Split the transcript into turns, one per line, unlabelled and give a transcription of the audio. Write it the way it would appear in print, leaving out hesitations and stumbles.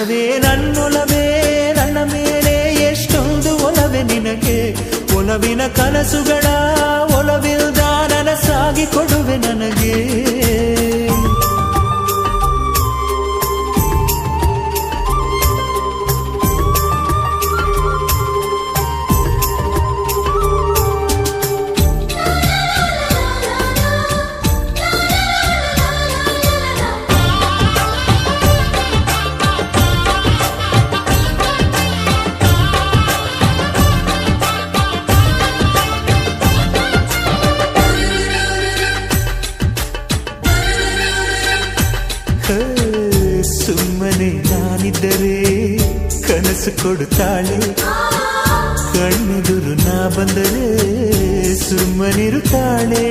ಒಲವೇ ನನ್ನೊಲವೇ ನನ್ನ ಮೇಲೆ ಎಷ್ಟೊಂದು ಒಲವೇ ನಿನಗೆ ಒಲವಿನ ಕನಸುಗಳ ಒಲವಿಲ್ದ ನನಸಾಗಿ ಕೊಡುವೆ ನನಗೆ ಸುಮ್ಮನೆ ನಾನಿದ್ದರೆ ಕನಸು ಕೊಡುತ್ತಾಳೆ ಕಣ್ಣೆದುರು ನಾ ಬಂದರೆ ಸುಮ್ಮನಿರುತ್ತಾಳೆ